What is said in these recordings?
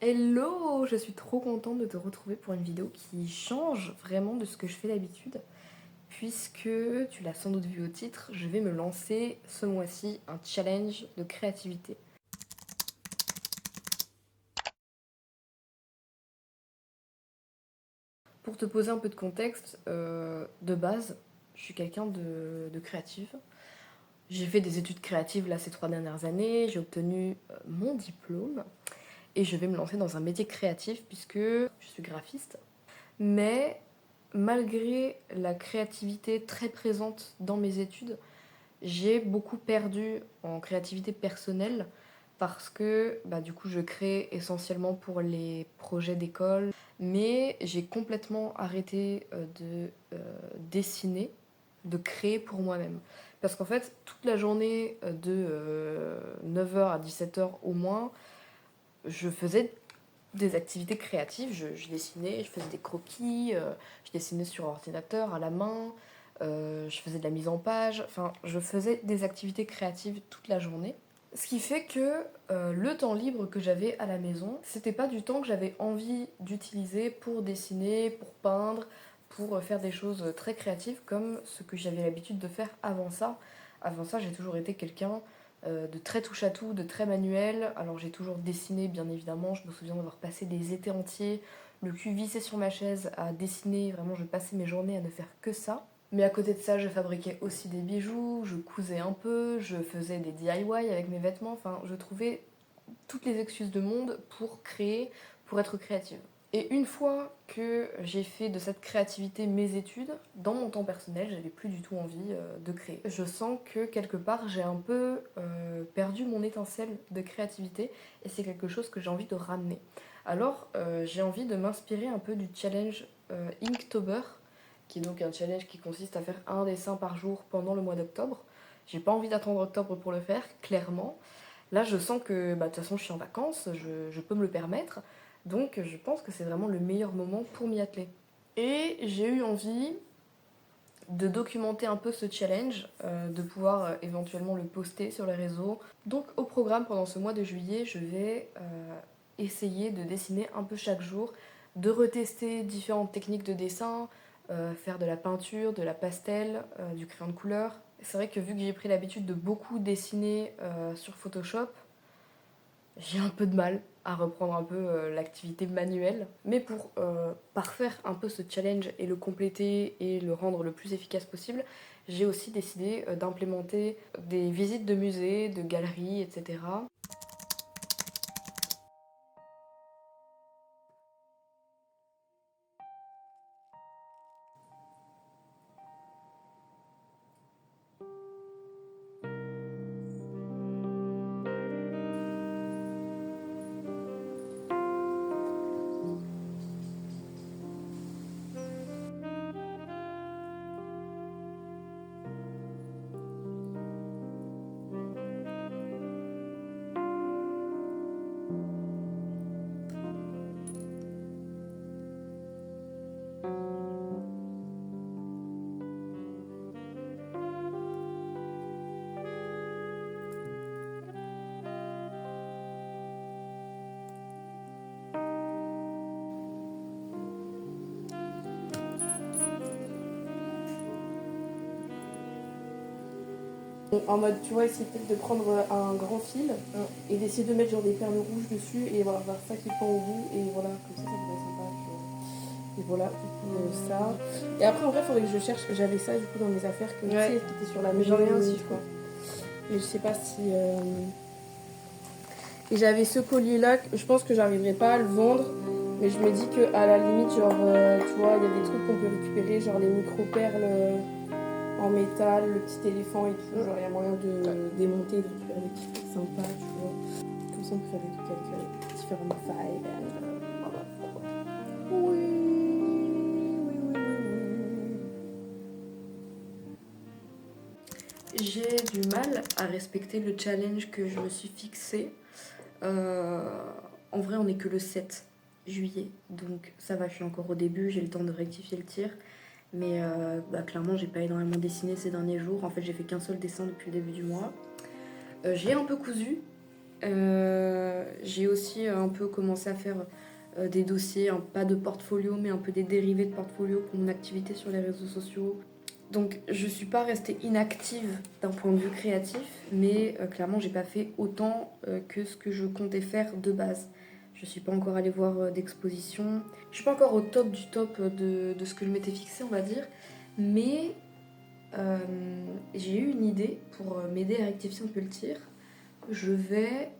Hello! Je suis trop contente de te retrouver pour une vidéo qui change vraiment de ce que je fais d'habitude, puisque tu l'as sans doute vu au titre, je vais me lancer ce mois-ci un challenge de créativité. Pour te poser un peu de contexte, de base, je suis quelqu'un de créative. J'ai fait des études créatives là ces 3 dernières années, j'ai obtenu mon diplôme et je vais me lancer dans un métier créatif puisque je suis graphiste. Mais malgré la créativité très présente dans mes études, j'ai beaucoup perdu en créativité personnelle parce que du coup je crée essentiellement pour les projets d'école, mais j'ai complètement arrêté dessiner, de créer pour moi-même. Parce qu'en fait, toute la journée de 9h à 17h au moins, je faisais des activités créatives, je dessinais, je faisais des croquis, je dessinais sur ordinateur, à la main, je faisais de la mise en page, enfin je faisais des activités créatives toute la journée. Ce qui fait que le temps libre que j'avais à la maison, c'était pas du temps que j'avais envie d'utiliser pour dessiner, pour peindre, pour faire des choses très créatives comme ce que j'avais l'habitude de faire avant ça. Avant ça, j'ai toujours été quelqu'un de très touche à tout, de très manuel. Alors j'ai toujours dessiné, bien évidemment. Je me souviens d'avoir passé des étés entiers, le cul vissé sur ma chaise à dessiner. Vraiment, je passais mes journées à ne faire que ça. Mais à côté de ça, je fabriquais aussi des bijoux, je cousais un peu, je faisais des DIY avec mes vêtements. Enfin, je trouvais toutes les excuses du monde pour créer, pour être créative. Et une fois que j'ai fait de cette créativité mes études, dans mon temps personnel, j'avais plus du tout envie de créer. Je sens que quelque part j'ai un peu perdu mon étincelle de créativité et c'est quelque chose que j'ai envie de ramener. Alors j'ai envie de m'inspirer un peu du challenge Inktober, qui est donc un challenge qui consiste à faire un dessin par jour pendant le mois d'octobre. J'ai pas envie d'attendre octobre pour le faire, clairement. Là, je sens que de toute façon, je suis en vacances, je peux me le permettre. Donc, je pense que c'est vraiment le meilleur moment pour m'y atteler. Et j'ai eu envie de documenter un peu ce challenge, de pouvoir éventuellement le poster sur les réseaux. Donc, au programme pendant ce mois de juillet, je vais essayer de dessiner un peu chaque jour, de retester différentes techniques de dessin, faire de la peinture, de la pastel, du crayon de couleur. C'est vrai que vu que j'ai pris l'habitude de beaucoup dessiner sur Photoshop, j'ai un peu de mal à reprendre un peu l'activité manuelle. Mais pour parfaire un peu ce challenge et le compléter et le rendre le plus efficace possible, j'ai aussi décidé d'implémenter des visites de musées, de galeries, etc. En mode, tu vois, essayer peut-être de prendre un grand fil et d'essayer de mettre genre des perles rouges dessus et avoir ça qui pend au bout et voilà, comme ça pourrait être sympa, tu vois. Et voilà, du coup, ça. Et après, en vrai, il faudrait que je cherche, j'avais ça du coup dans mes affaires que, tu sais, qui était sur la maison. J'en ai un aussi, je crois. Mais je sais pas si. Et j'avais ce collier-là, je pense que j'arriverai pas à le vendre, mais je me dis que à la limite, genre, tu vois, il y a des trucs qu'on peut récupérer, genre les micro-perles en métal, le petit éléphant et tout. Genre, il y a moyen de démonter, de récupérer des petits trucs sympas, tu vois. Comme ça, on peut faire des trucs avec différentes vibes. Oui, oui, oui, oui. J'ai du mal à respecter le challenge que je me suis fixé. Euh, En vrai, on n'est que le 7 juillet, donc ça va, je suis encore au début, j'ai le temps de rectifier le tir. Mais clairement, j'ai pas énormément dessiné ces derniers jours. En fait, j'ai fait qu'un seul dessin depuis le début du mois. J'ai un peu cousu, J'ai aussi un peu commencé à faire des dossiers, pas de portfolio, mais un peu des dérivés de portfolio pour mon activité sur les réseaux sociaux. Donc je suis pas restée inactive d'un point de vue créatif, mais clairement j'ai pas fait autant que ce que je comptais faire de base. Je suis pas encore allée voir d'exposition. Je suis pas encore au top du top de ce que je m'étais fixé, on va dire. Mais euh, j'ai eu une idée pour m'aider à rectifier un peu le tir. Je vais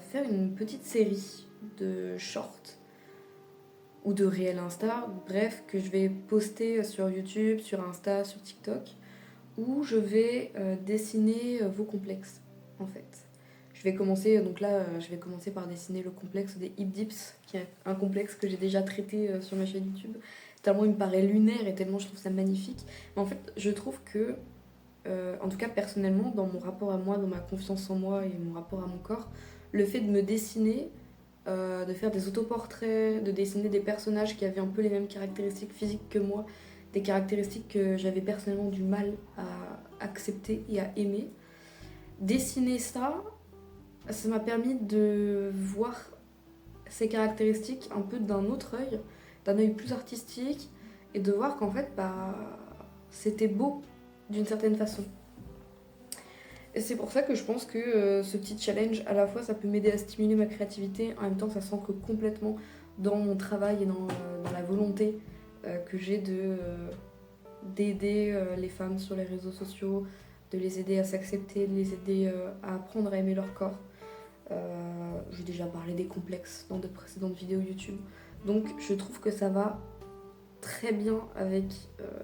faire une petite série de shorts ou de réel Insta, bref, que je vais poster sur YouTube, sur Insta, sur TikTok, où je vais dessiner vos complexes, en fait. Je vais commencer, donc là, je vais commencer par dessiner le complexe des hip dips, qui est un complexe que j'ai déjà traité sur ma chaîne YouTube, tellement il me paraît lunaire et tellement je trouve ça magnifique. Mais en fait, je trouve que, en tout cas personnellement, dans mon rapport à moi, dans ma confiance en moi et mon rapport à mon corps, le fait de me dessiner, de faire des autoportraits, de dessiner des personnages qui avaient un peu les mêmes caractéristiques physiques que moi, des caractéristiques que j'avais personnellement du mal à accepter et à aimer. Dessiner ça, ça m'a permis de voir ces caractéristiques un peu d'un autre œil, d'un œil plus artistique, et de voir qu'en fait, c'était beau d'une certaine façon. Et c'est pour ça que je pense que ce petit challenge, à la fois, ça peut m'aider à stimuler ma créativité, en même temps, ça s'ancre complètement dans mon travail et dans la volonté que j'ai d'aider les femmes sur les réseaux sociaux, de les aider à s'accepter, de les aider à apprendre à aimer leur corps. J'ai déjà parlé des complexes dans de précédentes vidéos YouTube. Donc je trouve que ça va très bien avec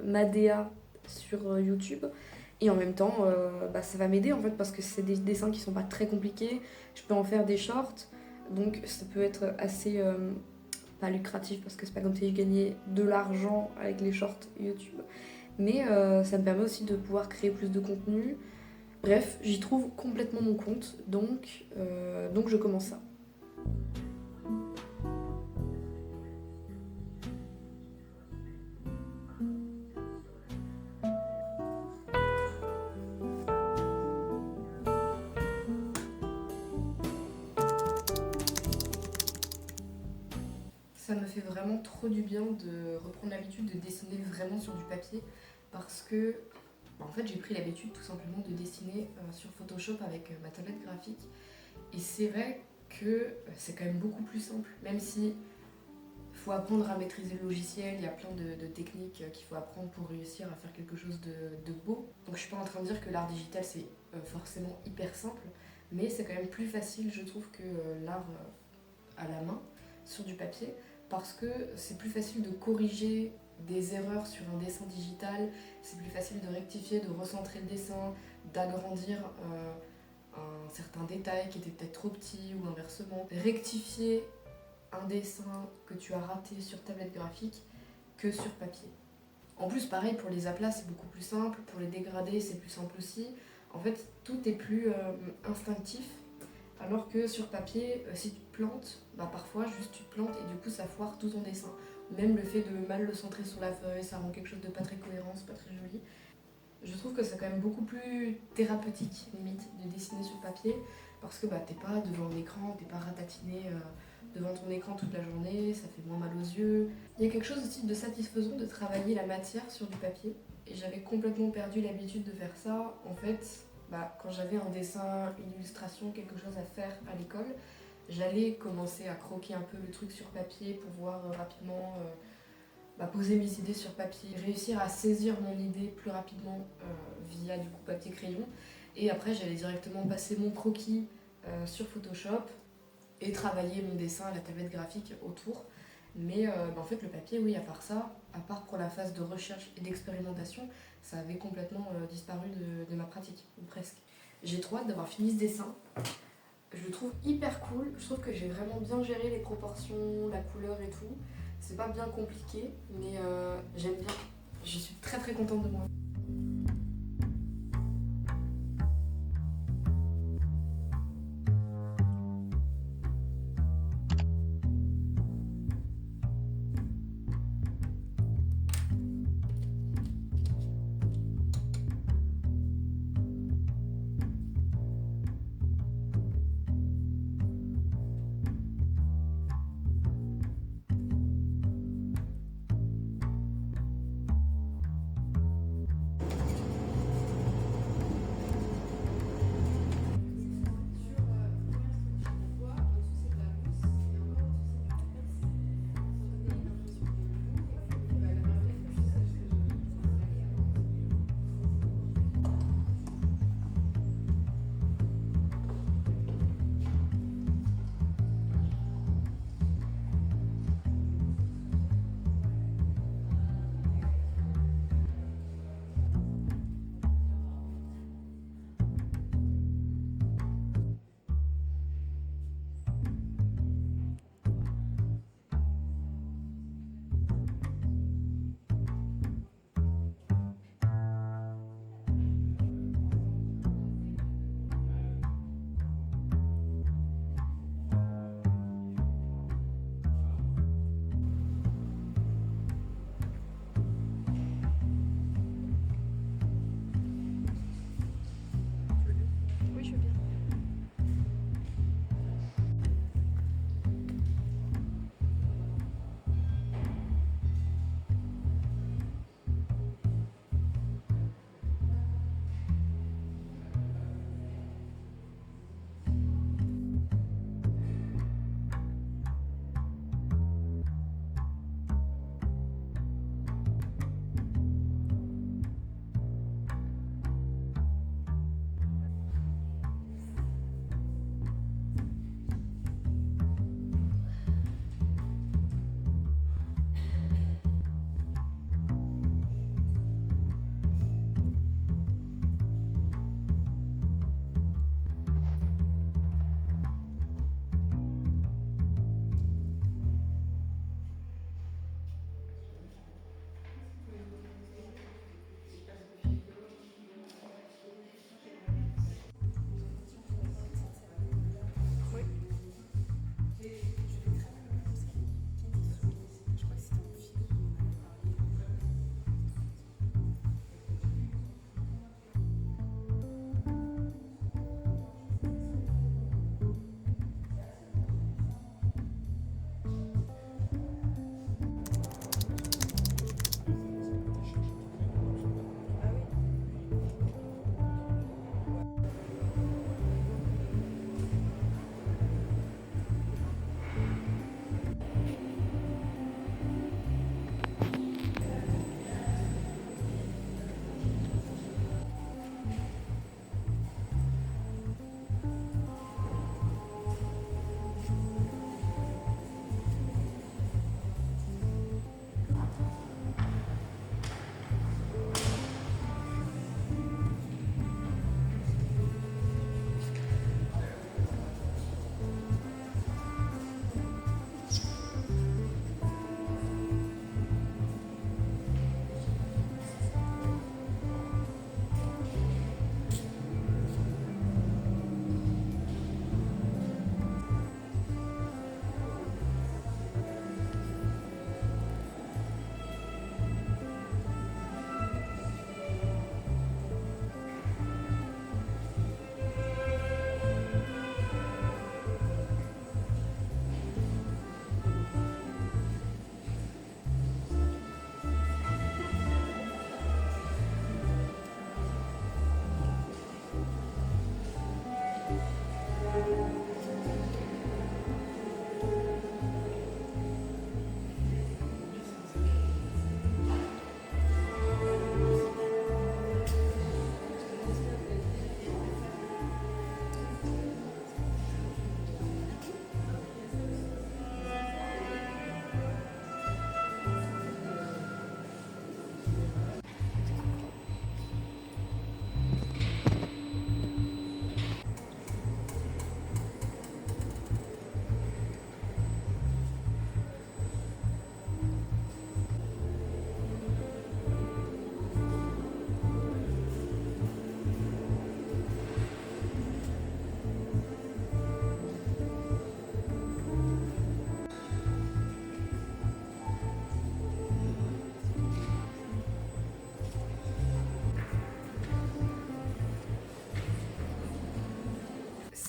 Madea sur YouTube. Et en même temps, ça va m'aider en fait parce que c'est des dessins qui sont pas très compliqués. Je peux en faire des shorts, donc ça peut être assez pas lucratif parce que c'est pas comme si je gagnais de l'argent avec les shorts YouTube. Mais ça me permet aussi de pouvoir créer plus de contenu. Bref, j'y trouve complètement mon compte, donc je commence ça. Ça me fait vraiment trop du bien de reprendre l'habitude de dessiner vraiment sur du papier parce que en fait j'ai pris l'habitude tout simplement de dessiner sur Photoshop avec ma tablette graphique et c'est vrai que c'est quand même beaucoup plus simple même si faut apprendre à maîtriser le logiciel, il y a plein de techniques qu'il faut apprendre pour réussir à faire quelque chose de beau. Donc je suis pas en train de dire que l'art digital c'est forcément hyper simple mais c'est quand même plus facile je trouve que l'art à la main sur du papier parce que c'est plus facile de corriger des erreurs sur un dessin digital, c'est plus facile de rectifier, de recentrer le dessin, d'agrandir un certain détail qui était peut-être trop petit ou inversement. Rectifier un dessin que tu as raté sur tablette graphique que sur papier. En plus, pareil, pour les aplats, c'est beaucoup plus simple, pour les dégradés, c'est plus simple aussi. En fait, tout est plus instinctif. Alors que sur papier, si tu te plantes, parfois juste tu te plantes et du coup ça foire tout ton dessin. Même le fait de mal le centrer sur la feuille, ça rend quelque chose de pas très cohérent, c'est pas très joli. Je trouve que c'est quand même beaucoup plus thérapeutique limite de dessiner sur papier parce que t'es pas devant un écran, t'es pas ratatiné devant ton écran toute la journée, ça fait moins mal aux yeux. Il y a quelque chose aussi de satisfaisant de travailler la matière sur du papier et j'avais complètement perdu l'habitude de faire ça. En fait, quand j'avais un dessin, une illustration, quelque chose à faire à l'école, j'allais commencer à croquer un peu le truc sur papier pour voir rapidement poser mes idées sur papier, réussir à saisir mon idée plus rapidement via du coup papier crayon. Et après j'allais directement passer mon croquis sur Photoshop et travailler mon dessin à la tablette graphique autour. Mais en fait le papier, oui, à part ça, à part pour la phase de recherche et d'expérimentation, ça avait complètement disparu de ma pratique, ou presque. J'ai trop hâte d'avoir fini ce dessin. Je le trouve hyper cool, je trouve que j'ai vraiment bien géré les proportions, la couleur et tout. C'est pas bien compliqué, mais j'aime bien. Je suis très très contente de moi.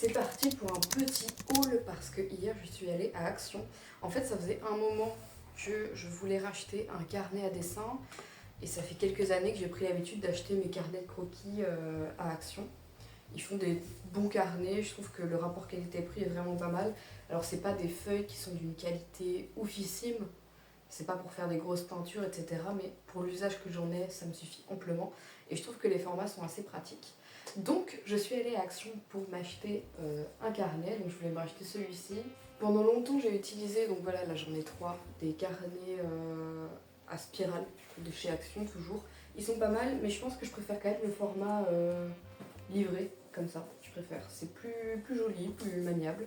c'est parti pour un petit haul parce que hier je suis allée à Action. En fait, ça faisait un moment que je voulais racheter un carnet à dessin et ça fait quelques années que j'ai pris l'habitude d'acheter mes carnets de croquis à Action. Ils font des bons carnets, je trouve que le rapport qualité-prix est vraiment pas mal. Alors c'est pas des feuilles qui sont d'une qualité oufissime, c'est pas pour faire des grosses peintures, etc. Mais pour l'usage que j'en ai, ça me suffit amplement. Et je trouve que les formats sont assez pratiques. Donc je suis allée à Action pour m'acheter un carnet, donc je voulais m'acheter celui-ci. Pendant longtemps j'ai utilisé, donc voilà, là j'en ai 3, des carnets à spirale de chez Action toujours. Ils sont pas mal, mais je pense que je préfère quand même le format livré, comme ça, je préfère. C'est plus joli, plus maniable.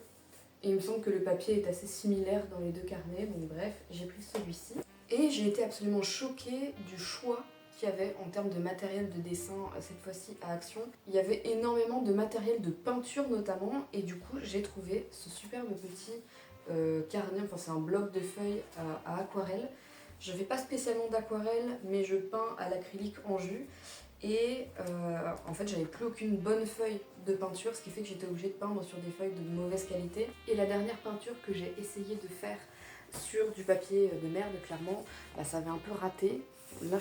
Et il me semble que le papier est assez similaire dans les deux carnets, donc bref, j'ai pris celui-ci. Et j'ai été absolument choquée du choix qu'il y avait en termes de matériel de dessin cette fois-ci à Action. Il y avait énormément de matériel de peinture notamment, et du coup j'ai trouvé ce superbe petit carnet, enfin c'est un bloc de feuilles à aquarelle. Je ne fais pas spécialement d'aquarelle, mais je peins à l'acrylique en jus. Et en fait j'avais plus aucune bonne feuille de peinture, ce qui fait que j'étais obligée de peindre sur des feuilles de mauvaise qualité. Et la dernière peinture que j'ai essayé de faire sur du papier de merde, clairement, bah, ça avait un peu raté. Là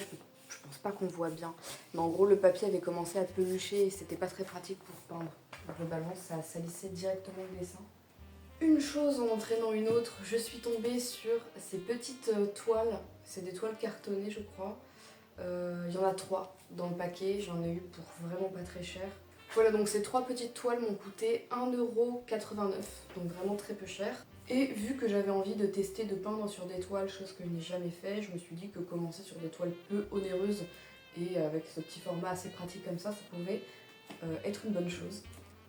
je pense pas qu'on voit bien, mais en gros le papier avait commencé à pelucher et c'était pas très pratique pour peindre. Globalement ça salissait directement le dessin. Une chose en entraînant une autre, je suis tombée sur ces petites toiles, c'est des toiles cartonnées je crois. Il y en a 3 dans le paquet, j'en ai eu pour vraiment pas très cher. Voilà, donc ces 3 petites toiles m'ont coûté 1,89€, donc vraiment très peu cher. Et vu que j'avais envie de tester de peindre sur des toiles, chose que je n'ai jamais fait, je me suis dit que commencer sur des toiles peu onéreuses et avec ce petit format assez pratique comme ça pouvait être une bonne chose.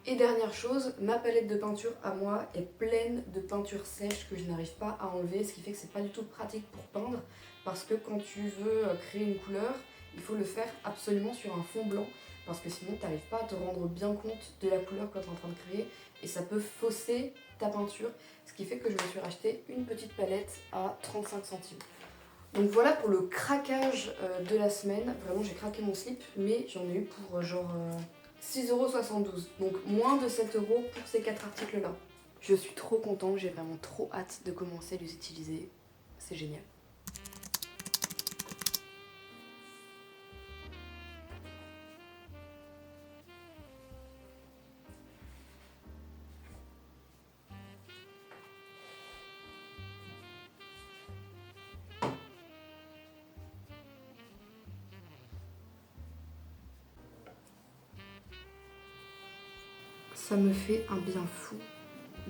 Et dernière chose, ma palette de peinture à moi est pleine de peinture sèche que je n'arrive pas à enlever, ce qui fait que c'est pas du tout pratique pour peindre, parce que quand tu veux créer une couleur, il faut le faire absolument sur un fond blanc, parce que sinon tu n'arrives pas à te rendre bien compte de la couleur que tu es en train de créer, et ça peut fausser ta peinture, ce qui fait que je me suis racheté une petite palette à 35 centimes. Donc voilà pour le craquage de la semaine, vraiment j'ai craqué mon slip, mais j'en ai eu pour genre 6,72€, donc moins de 7€ pour ces 4 articles-là. Je suis trop contente, j'ai vraiment trop hâte de commencer à les utiliser, c'est génial. Ça me fait un bien fou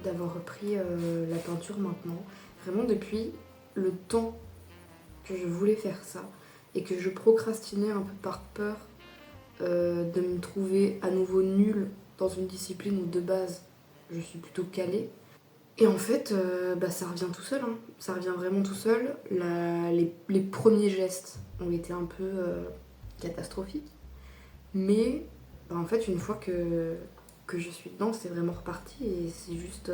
d'avoir repris la peinture maintenant. Vraiment depuis le temps que je voulais faire ça et que je procrastinais un peu par peur de me trouver à nouveau nulle dans une discipline où de base je suis plutôt calée. Et en fait, bah, ça revient tout seul, hein. Ça revient vraiment tout seul. Les premiers gestes ont été un peu catastrophiques. Mais bah, en fait, une fois que je suis dedans, c'est vraiment reparti et c'est juste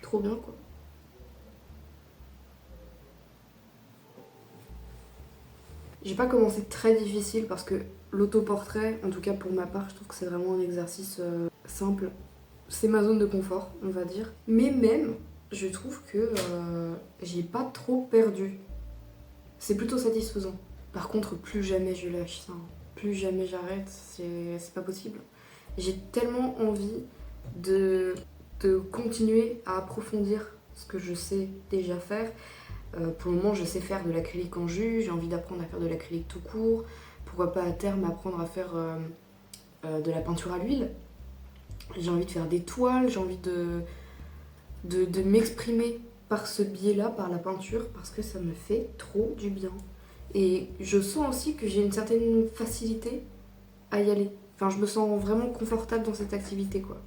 trop bien quoi. J'ai pas commencé très difficile parce que l'autoportrait, en tout cas pour ma part, je trouve que c'est vraiment un exercice simple. C'est ma zone de confort, on va dire. Mais même, je trouve que j'ai pas trop perdu. C'est plutôt satisfaisant. Par contre, plus jamais je lâche ça, hein. Plus jamais j'arrête, c'est pas possible. J'ai tellement envie de continuer à approfondir ce que je sais déjà faire. Pour le moment, je sais faire de l'acrylique en jus, j'ai envie d'apprendre à faire de l'acrylique tout court. Pourquoi pas à terme apprendre à faire de la peinture à l'huile. J'ai envie de faire des toiles, j'ai envie de m'exprimer par ce biais-là, par la peinture, parce que ça me fait trop du bien. Et je sens aussi que j'ai une certaine facilité à y aller. Enfin, je me sens vraiment confortable dans cette activité, quoi.